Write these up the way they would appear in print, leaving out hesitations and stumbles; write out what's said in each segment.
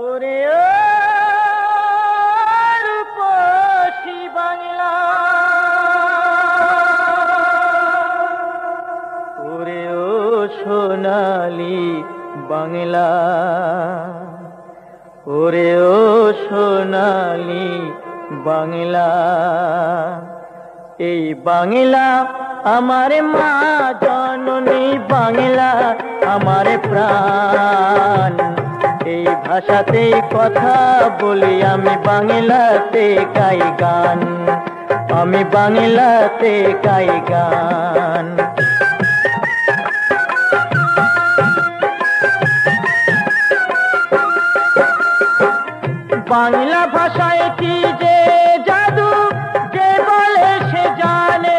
ওরে ও রূপসী বাংলা, ওরে ও সোনালী বাংলা, ওরে ও সোনালী বাংলা। এই বাংলা আমার মা জননী, বাংলা আমার প্রাণ। এই ভাষাতেই কথা বলি আমি, বাংলাতে গাই গান, আমি বাংলাতে গাই গান। বাংলা ভাষায় কি যে জাদু, যে বলে সে জানে।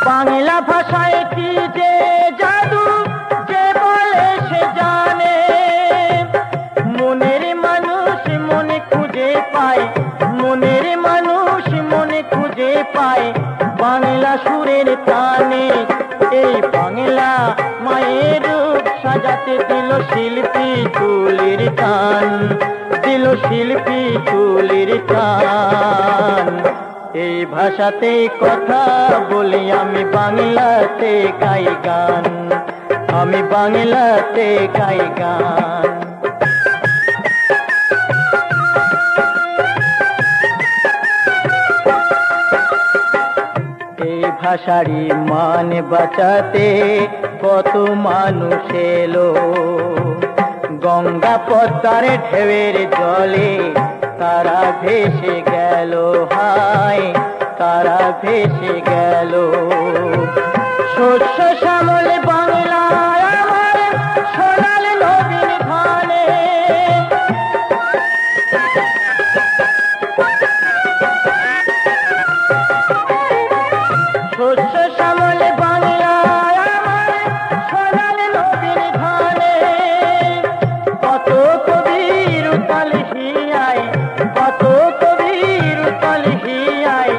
বাংলা ভাষায় কি যে জাদু, যে বলে সে জানে। মনের মানুষ মনে খুঁজে পায়, মনের মানুষ মনে খুঁজে পায় বাংলা সুরের টানে। এই বাংলা মায়ের রূপ সাজাতে দিল শিল্পী তুলির টান, দিল শিল্পী তুলির টান। এই ভাষাতেই কথা বলি আমি, বাংলাতে গাই গান, আমি বাংলাতে গাই গান। এই ভাষারই মান বাঁচাতে কত মানুষ এলো, গঙ্গা পদ্মার ঢেউয়ের জলে তারা ভেসে গেল, হায় তারা ভেসে গেল। শস্য শ্যামল বাংলা আমার সোনাল নবীন ধানে। শস্য শ্যামল বাংলা আমার সোনাল নবীন ধানে। কত কবির উতাল হিয়ায়, কত কবির উতাল হিয়ায়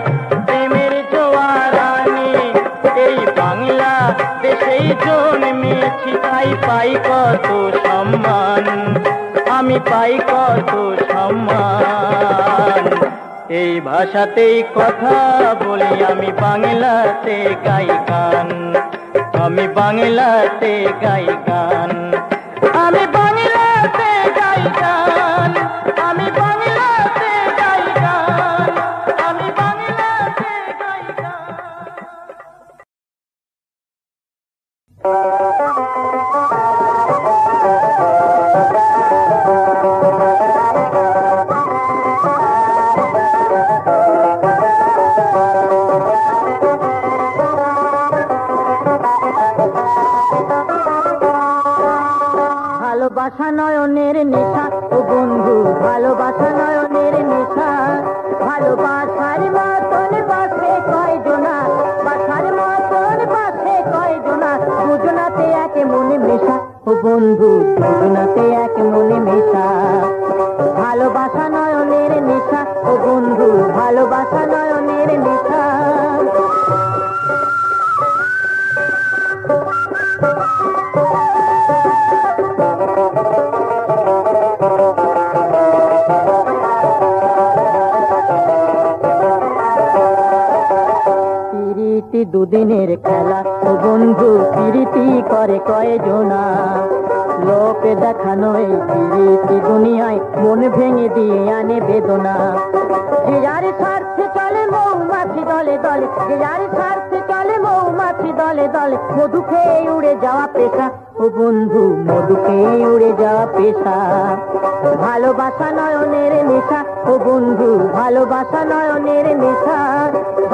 প্রেমের জোয়ার আনে। এই বাংলা দেশেই জন্মেছি, তাই পাই কত সম্মান, আমি পাই কত সম্মান। এই ভাষাতেই কথা বলি আমি, বাংলাতে গাই গান, আমি বাংলাতে গাই গান, আমি বাংলাতে গাই গান, আমি বাংলাতে গাই গান, আমি বাংলাতে গাই গান। ভালোবাসা নয়নের নেশা ও বন্ধু, ভালোবাসা নয়নের নেশা। ভালোবাসার মতন বাসে কয়জনা, বাসার মতন বাসে কয়জনা, দুজনাতে এক মনে মেশা ও বন্ধু, দুজনাতে এক মনে মেশা। ভালোবাসা নয়নের নেশা ও বন্ধু, ভালোবাসা নয়নের নেশা। প্রীতি দুদিনের খেলা ও বন্ধু, প্রীতি করে কয়জনা। লোক দেখানো এই প্রীতি দুনিয়ায় মন ভেঙে দিয়ে আনে বেদনা। যে যার স্বার্থে চলে মৌমাছি দলে দলে, যে যার স্বার্থে চলে মৌমাছি দলে দলে, মধু খেয়ে উড়ে যাওয়া পেশা ও বন্ধু, মধু খেয়ে উড়ে যাওয়া পেশা। ভালোবাসা নয়নের নেশা ও বন্ধু, ভালোবাসা নয়নের নেশা।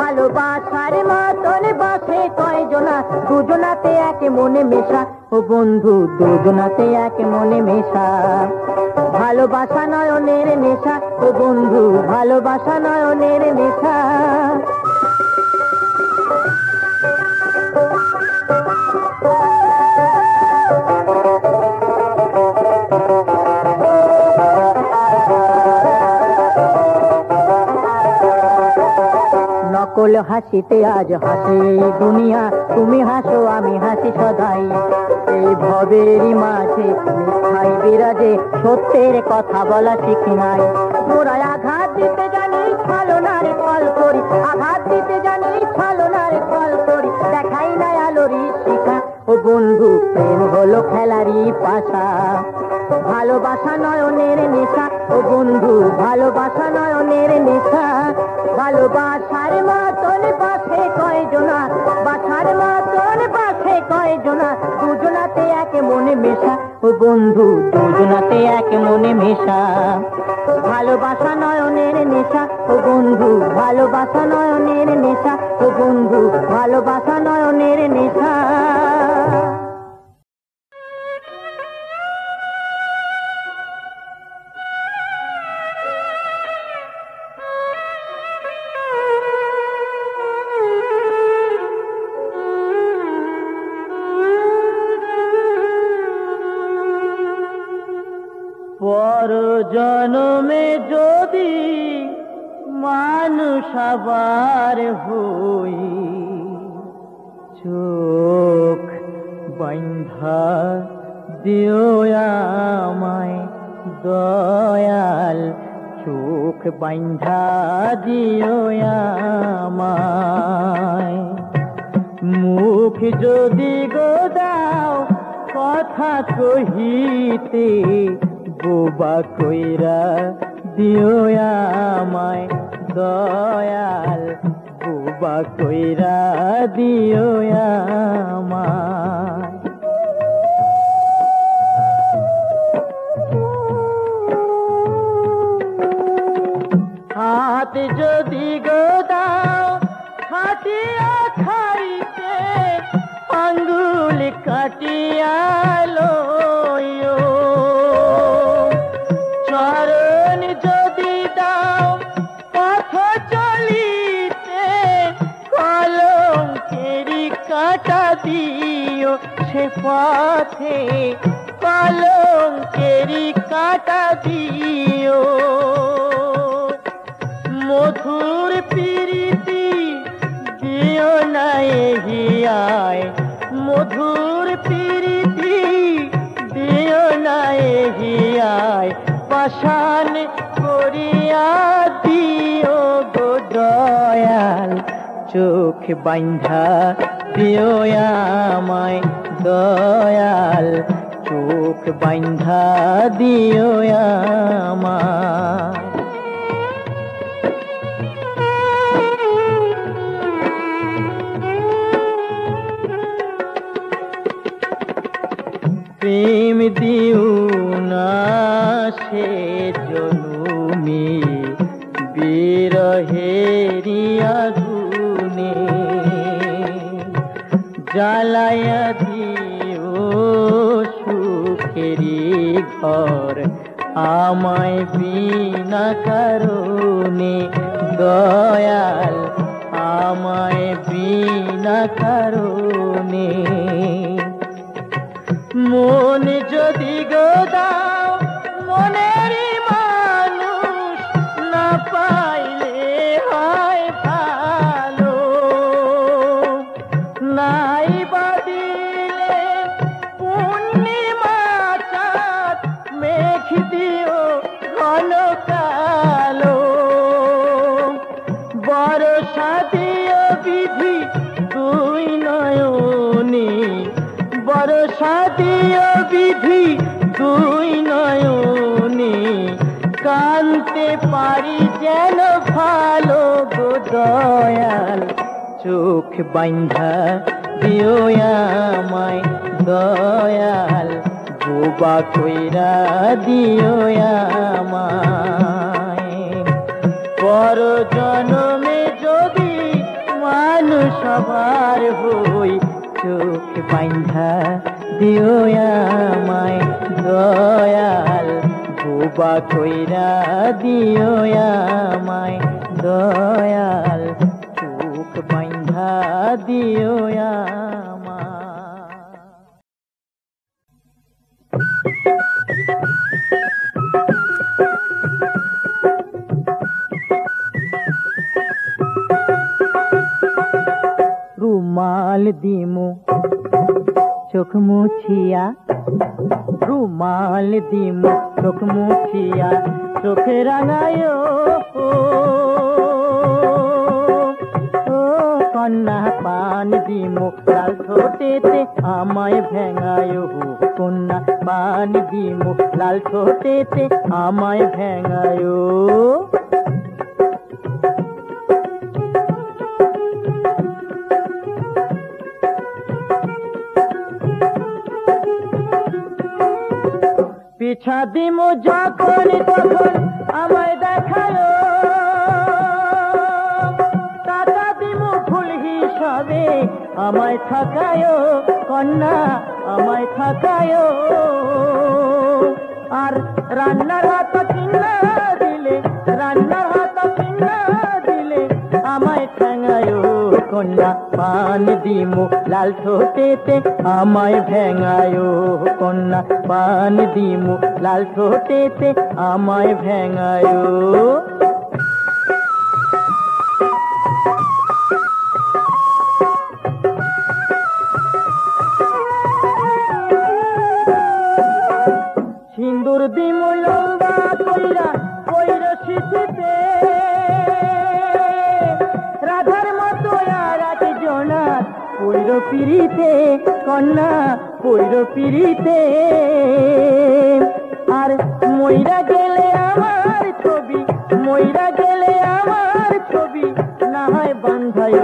ভালোবাসার মতন বাসে কয়জনা, দুজনাতে এক মনে মেশা ও বন্ধু, দুজনাতে এক মনে মেশা। ভালোবাসা নয়নের নেশা ও বন্ধু, ভালোবাসা নয়নের নেশা। হাসিতে আজ হাসি দুনিয়া, তুমি হাসো আমি হাসি সদাই। এই ভবেরই মাঝে মিথ্যাই বিরাজে, সত্যের কথা বলা শিখি নাই। মোরা আঘাত দিতে জানি, ছলনার ফল করি, আঘাত দিতে জানি, ছলনার ফল করি, দেখাই না আলোরই শিখা। ও বন্ধু প্রেম হলো খেলারই পাশা, ভালোবাসা নয়নের নেশা। ও বন্ধু ভালোবাসা নয়নের নেশা, ভালোবাসার মতন বাসে কয়জনা, বাসার মতন বাসে কয়জনা, দুজনাতে এক মনে মেশা। ও বন্ধু দুজনাতে এক মনে মেশা, ভালোবাসা নয়নের নেশা। ও বন্ধু ভালোবাসা নয়নের নেশা। ও বন্ধু ভালোবাসা নয়নের নেশা। পর জন্মে যদি মানুষ আবার হই, চোখ বান্ধা দিও আমায় দয়াল, চোখ বান্ধা দিও আমায়। মুখ যদি গোদাও কথা কহিতে, বোবা কইরা দিও আমায় দয়াল, বোবা কইরা দিও আমায়। হাত যদি গোদাও খাটিয়া খাইতে, আঙ্গুল কাটিয়া লইও। চরণ যদি দাও পথ চলিতে, কলঙ্কেরি কাটা দিও সে পথে, কলঙ্কেরি কাটা দিও। মধুর প্রীতি দিও না হিয়ায়, মধুর প্রীতি দিও না হিয়ায়, পাষাণ করিয়া দিও গো দয়াল, চোখ বান্ধা দিও আমায় দয়াল, চোখ বান্ধা দিও আমায়। প্রেম দিও না সে জনুমি, বিরহেরি আগুনে জ্বালায়া দিও সুখেরি ঘর, আমায় বিনা কারণে দয়াল, আমায় বিনা কারণে। মন যদি গোদাও মনের মানুষ, না পাইলে হয় ভালো, নাই বাদিলে পূর্ণিমা চাঁদ, মেঘ দিও ঘন কালো। বর্ষা দিও বিধি দুই নয়নে, বর্ষা দিও বিধি দুই নয়নে, কানতে পারি যেন ভালো গো দয়াল, চোখ বান্ধা দিও আমায় দয়াল, বোবা কইরা দিও আমায়। পর জন্মে যদি মানুষ আবার হই, চোখ বান্ধা দিও আমায় দয়াল, বোবা কইরা দিও আমায় দয়াল, চোখ বান্ধা দিও আমায়। রুমাল দিমু চোখ মুছিয়া, রুমাল দিমু চোখ মুছিয়া, চোখে রাঙায় কন্যা পান দিমু লাল ঠোঁটেতে আমায় ভেঙায়, কন্যা পান দিমু লাল ঠোঁটেতে আমায় ভেঙায়। পিছা দিমু যখন তখন আমায় দেখায়, টাকা দিমু ভুল হিসাবে আমায় ঠকায়, কন্যা আমায় ঠকায়। আর রান্নার হাত কিনা দিলে, রান্নার হাত কিনা দিলে আমায় ঠেঙায়, কন্যা পান দিমু লাল ঠোঁটেতে আমায় ভেঙায়, কন্যা পান দিমু লাল ঠোঁটেতে আমায় ভেঙায়। সিন্দুর দিমু লম্বা কইরা কইর সিঁথিতে, রাধার মতো আর একজনা কইর পিড়িতে, কন্যা কইর পিড়িতে। আর মইরা গেলে আমার ছবি, মইরা গেলে আমার ছবি না হয় বান্ধায়,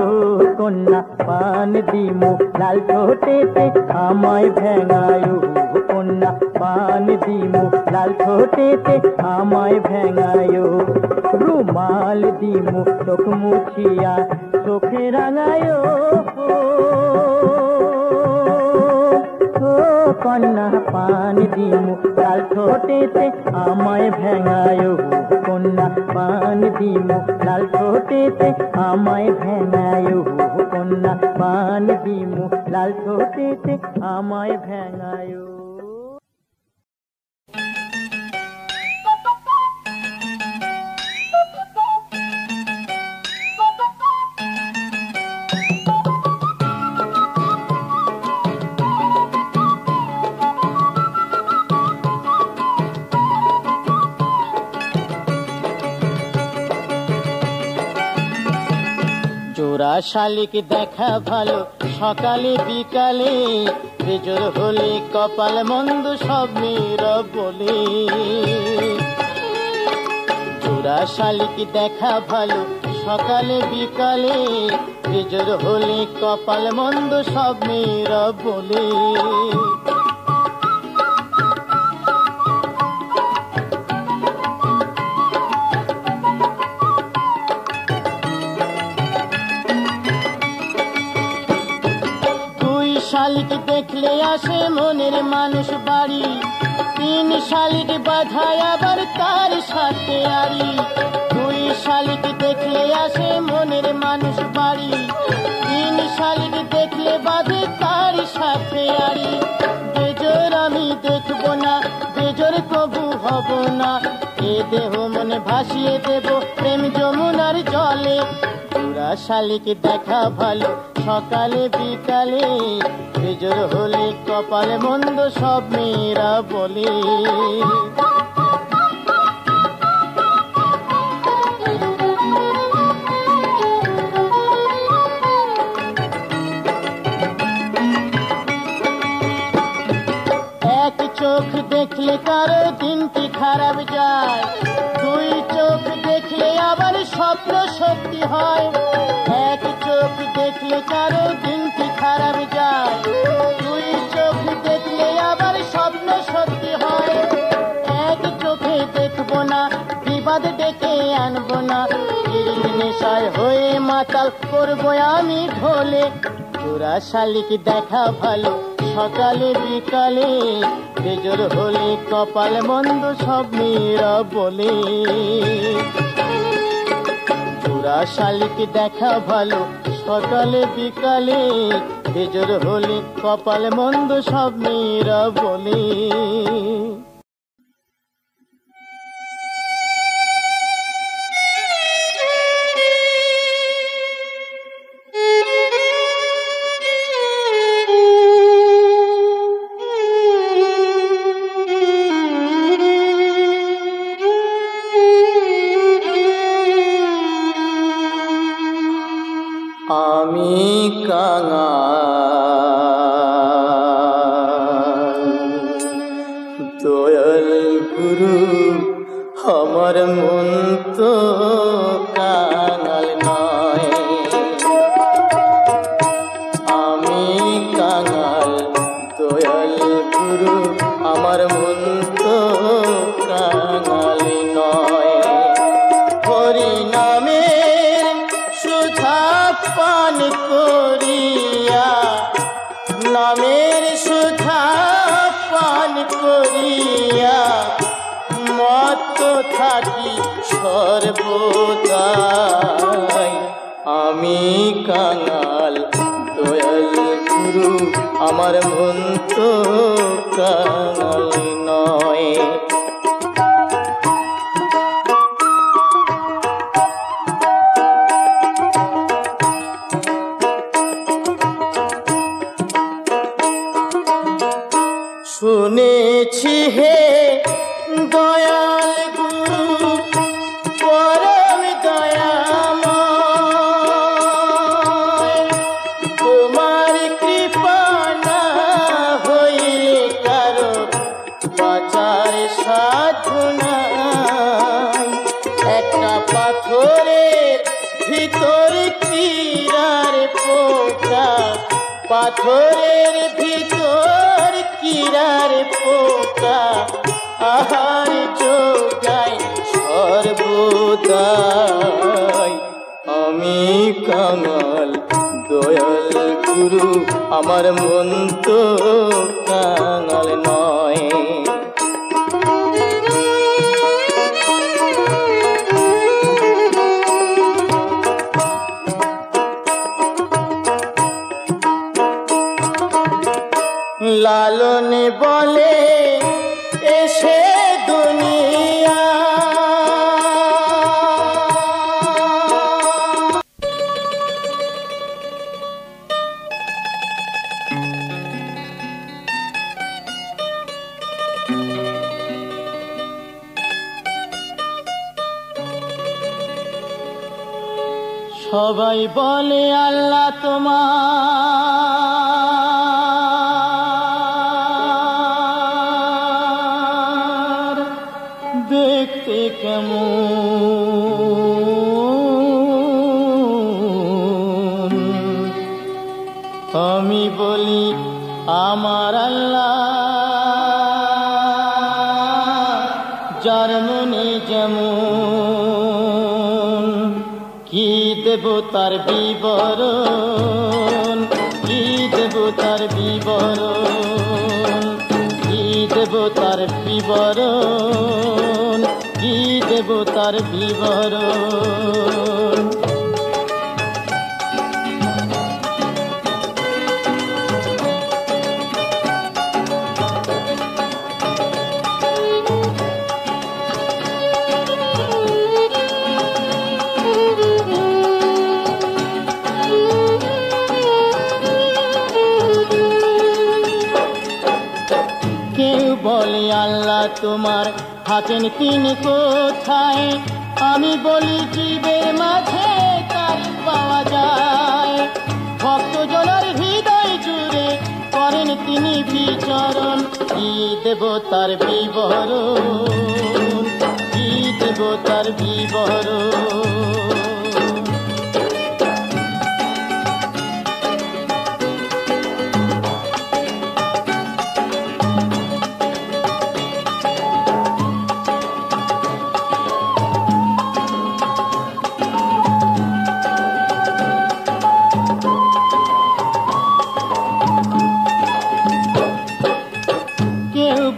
কন্যা পান দিমু লাল ঠোঁটেতে আমায় ভেঙায়, কন্যা পান দিমু লাল ঠোঁটেতে আমায় ভেঙায়। রুমাল দিমু চোখ মুছিয়া, চোখে রাঙায় কন্যা পান দিমু লাল ঠোঁটেতে আমায় ভেঙায়, কন্যা পান দিমু লাল ঠোঁটেতে আমায় ভেঙায়, কন্যা পান দিমু লাল ঠোঁটেতে আমায় ভেঙায়। জোড়া শালিক দেখা ভালো সকালে বিকালে, বেজোর হলে কপাল মন্দ সব মেয়েরা বলে। জোড়া শালিক দেখা ভালো সকালে বিকালে, বেজোর হলে কপাল মন্দ সব মেয়েরা বলে। শালিক দেখলে আসে মনের মানুষ বাড়ি, তিন শালিক বাধায় আবার তার সাথে আড়ি। দুই শালিক দেখলে আসে মনের মানুষ বাড়ি, তিন শালিক দেখলে বাঁধে তার সাথে আড়ি। বেজোর আমি দেখব না, বেজোর কবু হব না, এ দেহ মনে ভাসিয়ে দেব প্রেম যমুনার জলে। জোড়া শালিক দেখা ভালো সকালে বিকালে, বেজোর হলে কপাল মন্দ সব মেয়েরা বলে। এক চোখ দেখলে কারো দিনটি খারাপ যায়, দুই চোখ দেখলে আবার স্বপ্ন সত্যি হয়। এক চোখ দেখলে কারো দিনটি খারাপ যায়, দুই চোখ দেখলে আবার স্বপ্ন সত্যি হয়। এক চোখে দেখবো না, বিবাদ ডেকে আনবো না, নেশায় হয়ে মাতাল করবো আমি ঢোলে। জোড়া শালিক দেখা ভালো সকালে বিকালে, বেজোর হলে কপাল মন্দ সব মেয়েরা বলে। জোড়া শালিক দেখা ভালো সকালে বিকালে, বেজোর হলে কপাল মন্দ সব মেয়েরা বলে। আমি কাঙাল দয়াল গুরু আমার মন তো কাঙাল নয়। আমি কাঙাল দয়াল গুরু আমার মন তো কাঙাল নয়। হরি নামের সুধা পান করিয়া, নামের সুধা পান করিয়া মত থাকি সর্বদাই। আমি কাঙাল দয়াল গুরু আমার মন তো কাঙাল নয়। শুনেছি হে দয়াল গুরু পরম দয়াময়, তোমার কৃপা না হইলে কারো বাঁচার সাধু নাই। একটা পাথরের ভিতর কিরার পোকা, পাথরের ভিতর কিরার পোকা আহার যোগায় সর্বদাই। আমি কাঙাল দয়াল গুরু আমার মন তো কাঙাল নয়। লালন বলে এসে দুনিয়া, সবাই বলে আল্লাহ তোমার দেখতে কেমন। আমি বলি আমার আল্লাহ যার মনে যেমন, কি দেব তার বিবরণ, কি দেব তার বিবরণ, কি দেব তার বিবরণ, কি দেব তার বিবরণ। বলে আল্লাহ তোমার আছেন তিনি কোথায়, আমি বলি জীবের মাঝে তার পাওয়া যায়। ভক্ত জনার হৃদয় জুড়ে করেন তিনি বিচরণ, কি দেব তার বিবরণ, কি দেব তার বিবরণ।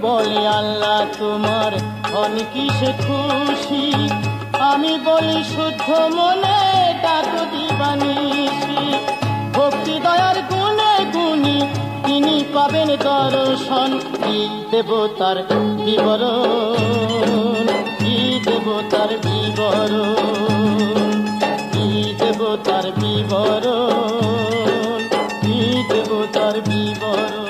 বলে আল্লাহ তোমার ধন কিসে খুশি, আমি বলি শুদ্ধ মনে ডাকো দিবানিশি। ভক্তি দয়ার গুণে গুণী তিনি পাবেন দর্শন, কি দেব তার বিবরণ, কি দেব তার বিবরণ, কি দেব তার বিবরণ, কি দেব তার বিবরণ।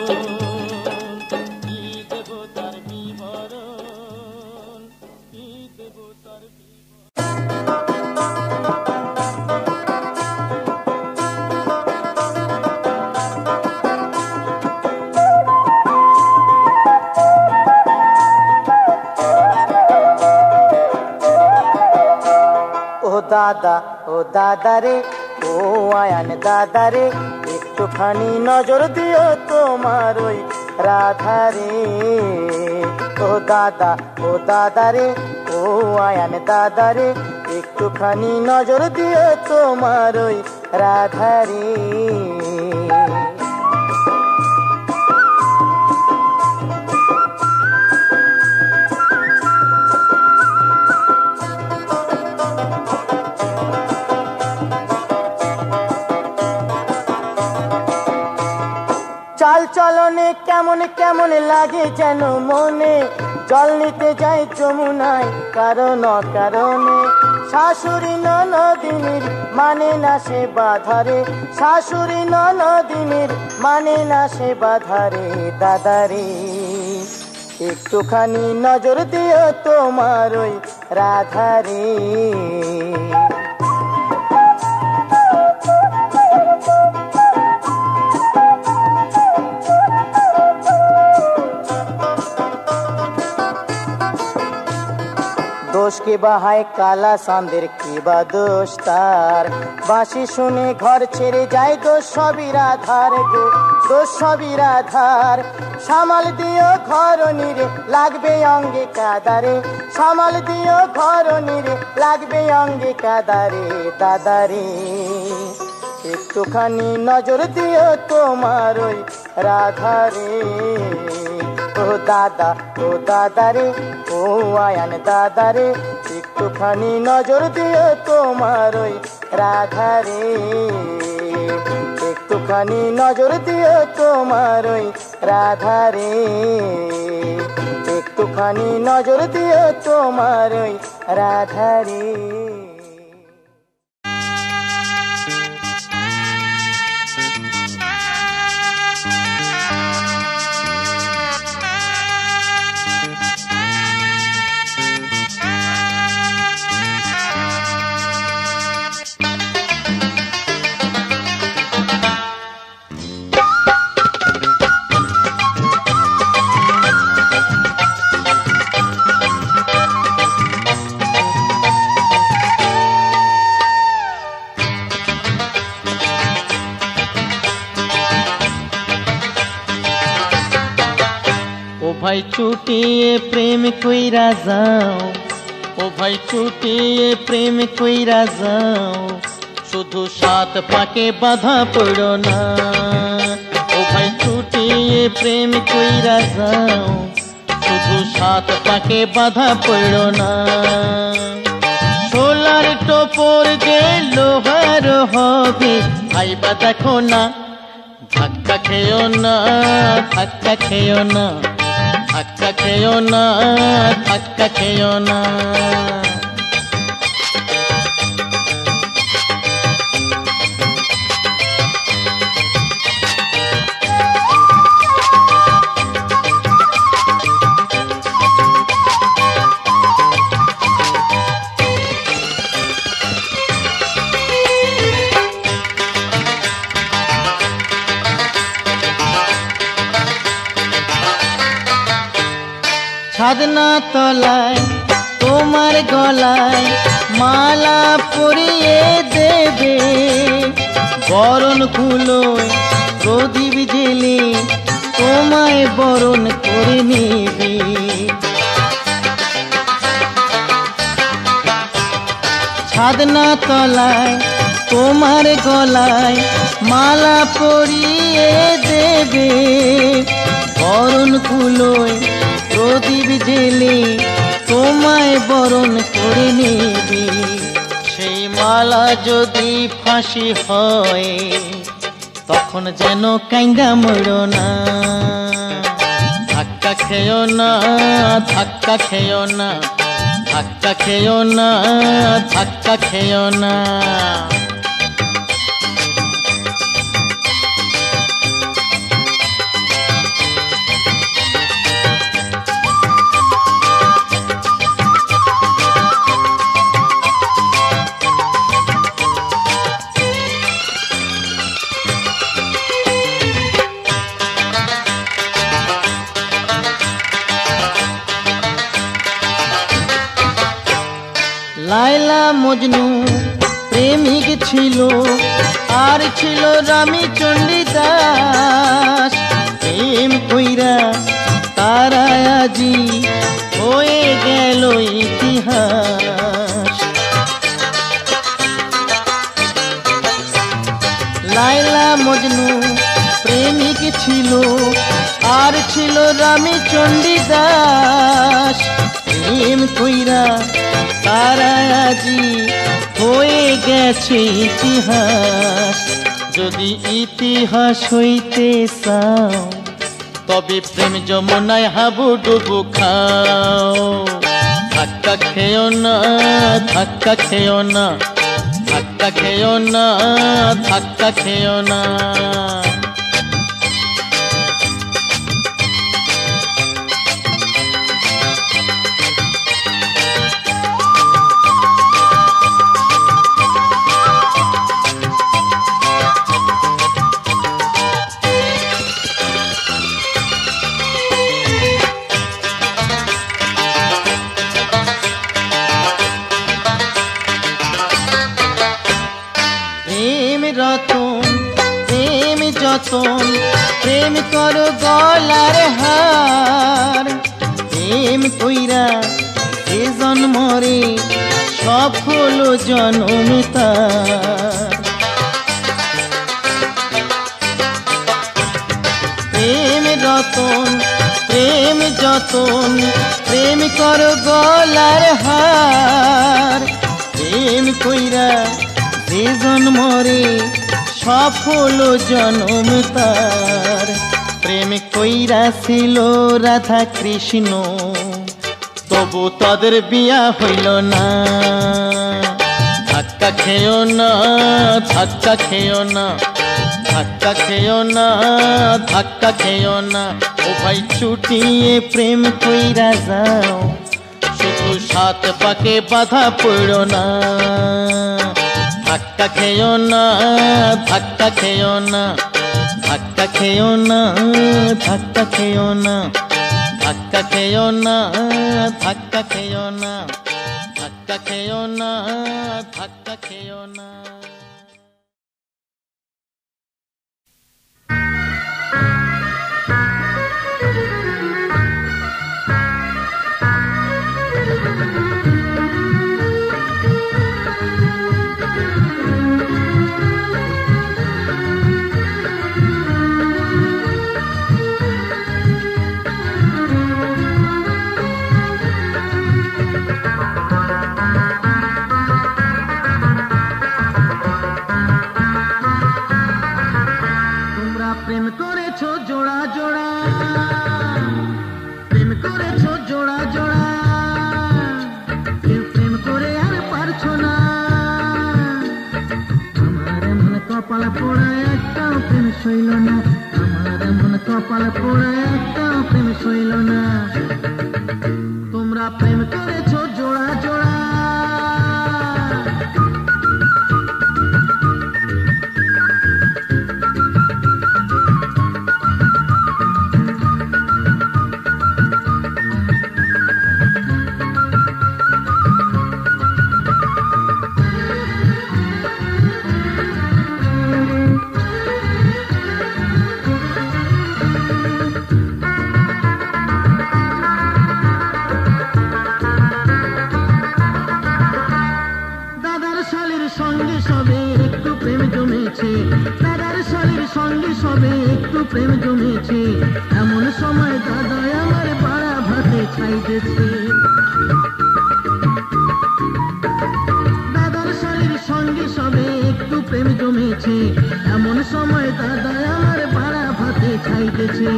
দাদা ও দাদা রে, ও আয়ান দাদা রে, একটুখানি নজর দিও তোমার ওই রাধা রে। ও দাদা রে, ও আয়ান দাদা রে, একটুখানি নজর দিও তোমার ওই রাধা রে। চাল চলনে কেমন কেমন লাগে যেন মনে, জল নিতে যাই যমুনায় কারণ অকারণে। শাশুড়ি ননদিনীর মানে না সে বাধারে, শাশুড়ি ননদিনীর মানে না সে বাধারে। দাদারে একটুখানি নজর দিও তোমার ওই রাধারে। দোষ কে বাহায় কালা সান্দের কি বা দোষ তার, বাঁশি শুনে ঘর ছেড়ে যায় দোষ সবই রাধার গো, দোষ সবই রাধার। সামাল দিও ঘর নিরে লাগবে অঙ্গে কাদারে, সামাল দিও ঘর নিরে লাগবে অঙ্গে কাদারে। দাদারে একটুখানি নজর দিও তোমার ওই রাধারে। ও দাদা রে, ও আয়ান দাদা রে, একটুখানি নজর দিও তোমার ওই রাধা রে। একটুখানি নজর দিও তোমার ওই রাধা রে। একটুখানি নজর দিও তোমার ওই রাধা রে। ভাই ছুটিয়ে প্রেম কইরা যাও, ও ভাই ছুটিয়ে প্রেম কইরা যাও, শুধু সাত পাকে বাধা পড়ো না। ও ভাই ছুটিয়ে প্রেম কইরা যাও, শুধু সাত পাকে বাধা পড়ো না। সোলার টোপর যে লোহার হবে ভাইবা দেখো না, ধাক্কা খেও না, ধাক্কা খেও না, ধাক্কা খেও না, ধাক্কা খেও না। ছাদনা তলায় তোমার গলায় মালা পরিয়ে দেবে, বরণ কুলোয় প্রদীপ জেলে তোমায় বরণ করে নেবে। ছাদনা তলায় তোমার গলায় মালা পরিয়ে দেবে, বরণ কুলোয় প্রদীপ জেলে তোমায় বরণ করে নেবে। সেই মালা যদি ফাঁসি হয় তখন যেন কাইন্দা মরো না, ধাক্কা খেও না, ধাক্কা খেও না, ধাক্কা খেও না, ধাক্কা খেও না। লায়লা মজনু প্রেমিক ছিল আর ছিল রামী চণ্ডীদাস। প্রেম কইরা তারা আজি হয়ে গেল ইতিহাস। লায়লা মজনু প্রেমিক ছিল আর ছিল রামী চণ্ডীদাস। প্রেম কইরা তারা আজি হয়ে গেছে ইতিহাস। যদি ইতিহাস হইতে চাও তবে প্রেম যমুনায় হাবুডুবু খাও। ধাক্কা খেও না, ধাক্কা খেও না, ধাক্কা খেও না, ধাক্কা খেও না। প্রেম করো গলার হার। প্রেম কইরা এ জন্মরে সফল জনম তার। প্রেম রতন প্রেম যতন প্রেম করো গলার হার। প্রেম কইরা এ জন্মরে সফল জনম তার। প্রেম কইরা ছিল রাধা কৃষ্ণ তবু তাদের বিয়া হইল না। ধাক্কা খেও না, ধাক্কা খেও না, ধাক্কা খেও না, ধাক্কা খেও না। ও ভাই ছুটিয়ে প্রেম কইরা যাও, শুধু সাত পাকে বাধা পড়ো না। ধাক্কা খেও না, ধাক্কা খেও না, ধাক্কা খেও না, ধাক্কা খেও না, ধাক্কা খেও না, ধাক্কা খেও না, ধাক্কা খেও না, ধাক্কা খেও না। কপাল পোড়া একটা প্রেম সইল না, আমার এমন কপাল পোড়া একটা প্রেম সইল না। তোমরা প্রেম করেছো জোড়া জোড়া, প্রেম জমেছে। এমন সময় দাদা আমার পাড়া ভাতে খাইতেছে। দাদার শালীর সঙ্গে সবে একটু প্রেম জমেছে। এমন সময় দাদা আমার পাড়া ভাতে খাইতেছে।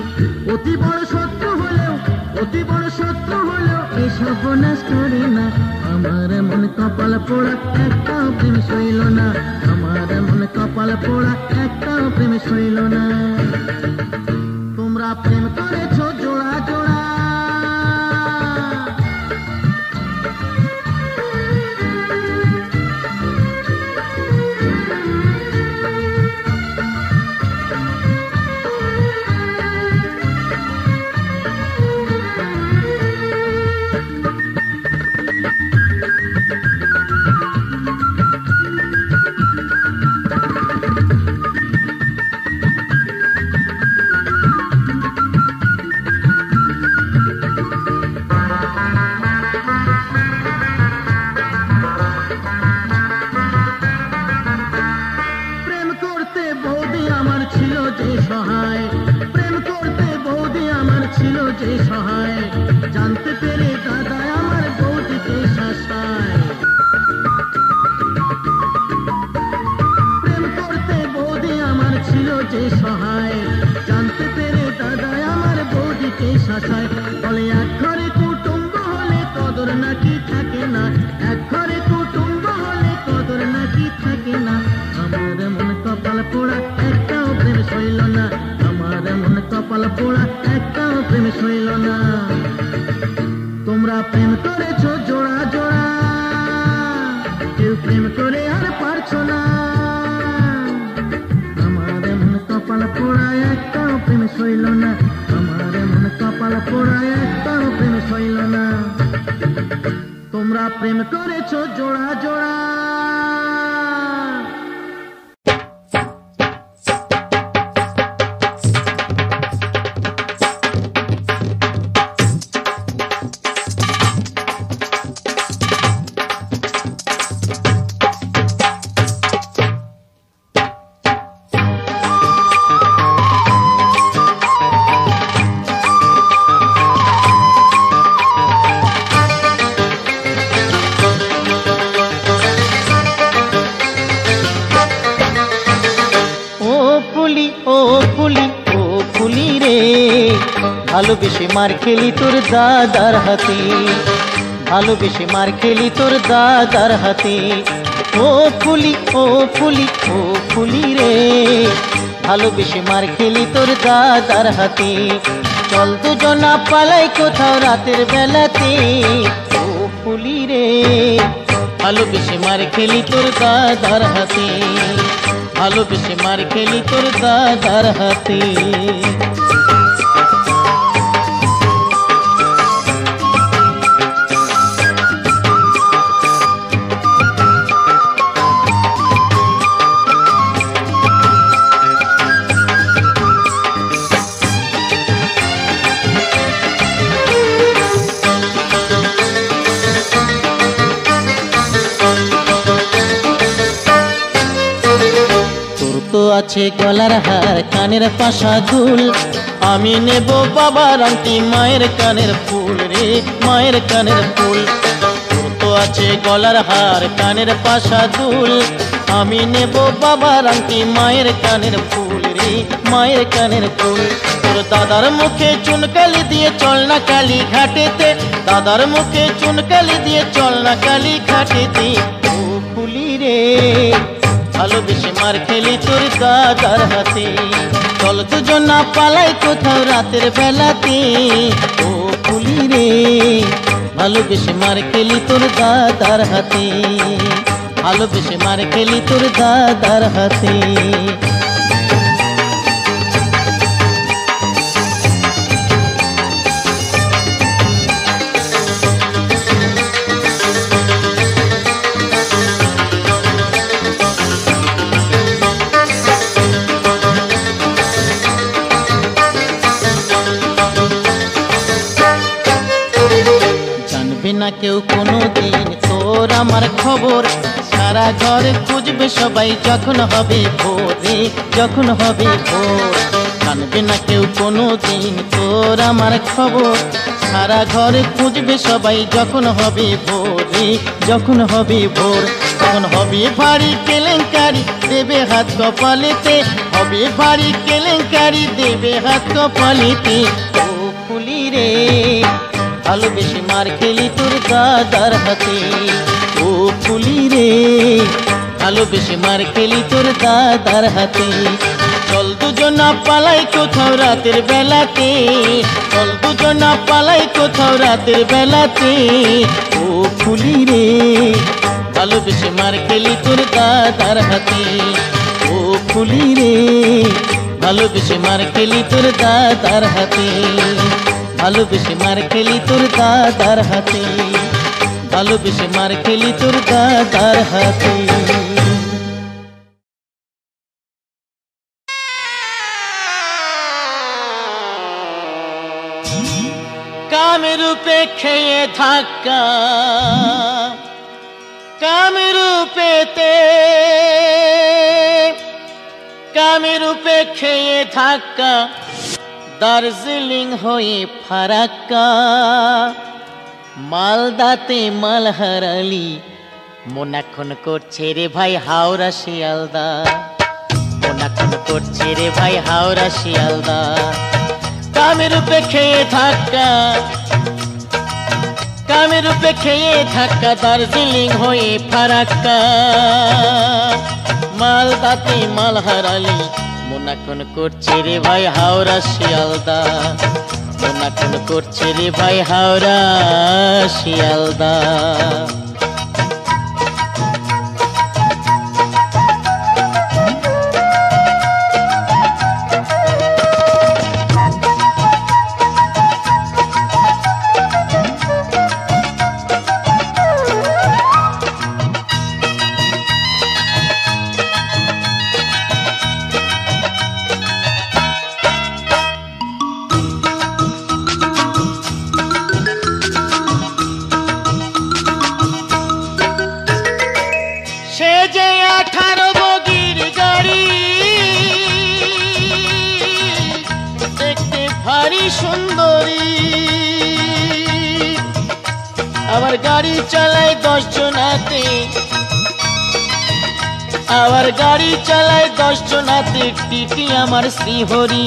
অতি বড় শত্রু হলেও, অতি বড় শত্রু হলেও এসব নাশ করে না। আমার এমন কপাল পোড়া একটা প্রেম সইল না, আমার এমন কপাল পোড়া একটা প্রেম সইল না। তোমরা প্রেম করেছো জোড়া জোড়া, ছিল যে সহায়, প্রেম করতে বৌদি আমার ছিল যে সহায়, জানতে পেরে দাদা আমার বৌদিকে শাসায়। প্রেম করতে বৌদি আমার ছিল যে সহায়, জানতে পেরে দাদা আমার বৌদিকে শাসায়। বলে এক ঘরে কুটুম্ব হলে কদর নাকি থাকে না, এক ঘরে কুটুম্ব হলে কদর নাকি থাকে না। আমার মন কপাল পোড়া একটাও প্রেম সইল না, আমার মন কপাল পোড়া একটাও প্রেম সইল না। তোমরা প্রেম করেছো জোড়া জোড়া, কেউ প্রেম করে আর পারছো না। আমার মন কপাল পোড়া একটাও প্রেম সইল না, আমার মন কপাল পোড়া একটাও প্রেম সইল না। তোমরা প্রেম করেছো জোড়া জোড়া। ভালোবেসে মার খেলি তোর দাদার হাতে, ভালোবেসে মার খেলি তোর দাদার হাতে। ও ফুলি ও ফুলি ও ফুলি রে, ভালোবেসে মার খেলি তোর দাদার হাতে। চল দুজনা পালাই কোথাও রাতের বেলাতে। ও ফুলি রে, ভালোবেসে মার খেলি তোর দাদার হাতে, ভালোবেসে মার খেলি তোর দাদার হাতে। আছে গলার হার কানের পাশা দুল, আমি নেব বাবার আংটি মায়ের কানের ফুল রে, মায়ের কানের ফুল। তো আছে গলার হার কানের পাশা দুল, আমি নেব বাবার আংটি মায়ের কানের ফুল রে, মায়ের কানের ফুল। তোর দাদার মুখে চুনকালি দিয়ে চল না কালী ঘাটেতে, দাদার মুখে চুনকালি দিয়ে চল না কালী ঘাটেতে। ও ফুলি রে, ভালোবেসে মার খেলি তোর দাদার হাতে। চল দুজনা পালাই কোথাও রাতের বেলাতে। ও ফুলি রে, ভালোবেসে মার খেলি তোর দাদার হাতে, ভালোবেসে মার খেলি তোর দাদার হাতে। না কেউ কোনো দিন তোর আমার খবর, সারা ঘর খুঁজবে সবাই যখন হবে ভোর রে, যখন হবে ভোর। জানবে না কেউ কোনো দিন তোর আমার খবর, সারা ঘর খুঁজবে সবাই যখন হবে ভোর রে, যখন হবে ভোর। তখন হবে ভারী কেলেঙ্কারি দেবে হাত কপালেতে, হবে ভারী কেলেঙ্কারি দেবে হাত কপালেতে। ও ফুলি রে, ভালোবেসে মার খেলি তোর দাদার হাতে। ও ফুলি রে, ভালোবেসে মার খেলি তোর দাদার হাতে। চল দুজনা পালাই কোথাও রাতের বেলাতে, চল দুজনা পালাই কোথাও রাতের বেলাতে। ও ফুলি রে, ভালোবেসে মার খেলি তোর দাদার হাতে। ও ফুলি রে, ভালোবেসে মার খেলি তোর দাদার হাতে, ভালোবেসে মার খেলি তোর দাদার হাতে, ভালোবেসে মার খেলি তোর দাদার হাতে। কামরূপে খেয়ে ধাক্কা, কামরূপেতে কামেরূপে খেয়ে ধাক্কা দার্জিলিং হয়ে ফারাক্কা মালদাতে মাল হারালি মন এখন করছে রে ভাই হাওড়া শিয়ালদা মন এখন করছে রে ভাই হাওড়া শিয়ালদা কামেরূপে খেয়ে ধাক্কা কামেরূপে খেয়ে ধাক্কা দার্জিলিং হয়ে ফারাক্কা মালদাতে মাল হারালি মন এখন করছে রে ভাই হাওড়া শিয়ালদা মন এখন করছে রে ভাই হাওড়া শিয়ালদা সে যে 18 বগির গাড়ি দেখতে ভারী সুন্দরী আবার গাড়ি চালায় 10 জনাতে আবার গাড়ি চালায় 10 জনাতে টিটি আমার শ্রীহরি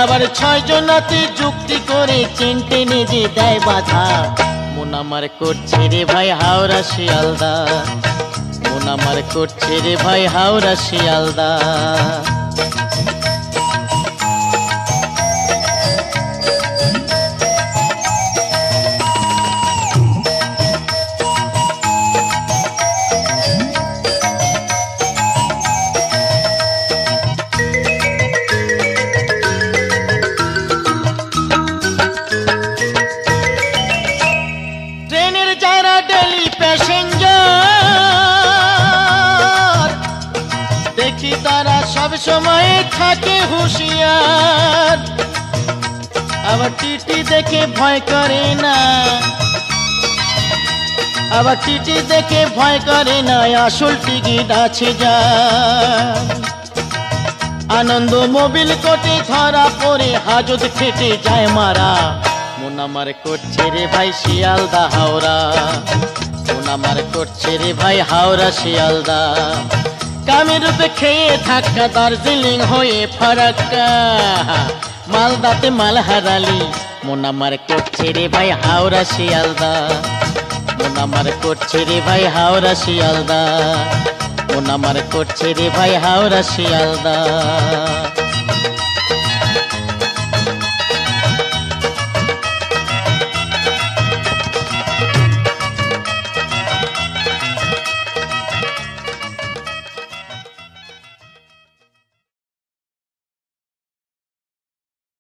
আবার 6 জনাতে যুক্তি করে চেন টেনে যে দেয় বাধা মন আমার করছে রে ভাই হাওড়া শিয়ালদা মন আমার করছে রে ভাই হাওড়া শিয়ালদা যারা ডেলি প্যাসেঞ্জার দেখি তারা সব সময় থাকে হুঁশিয়ার আবার টিটি দেখে ভয় করে না আবার টিটি দেখে ভয় করে না আসল টিকিট আছে যা আনন্দ মোবিল কোটে ধরা পড়ে হাজত খেটে যায় মারা মন আমার করছে রে ভাই শিয়ালদা হাওড়া মন আমার করছে রে ভাই হাওড়া শিয়ালদা কামেরূপে খেয়ে ধাক্কা দার্জিলিং হয়ে ফারাক্কা মালদাতে মাল হারালি মন আমার করছে রে ভাই হাওড়া শিয়ালদা মন আমার করছে রে ভাই হাওড়া শিয়ালদা মন আমার করছে রে ভাই হাওড়া শিয়ালদা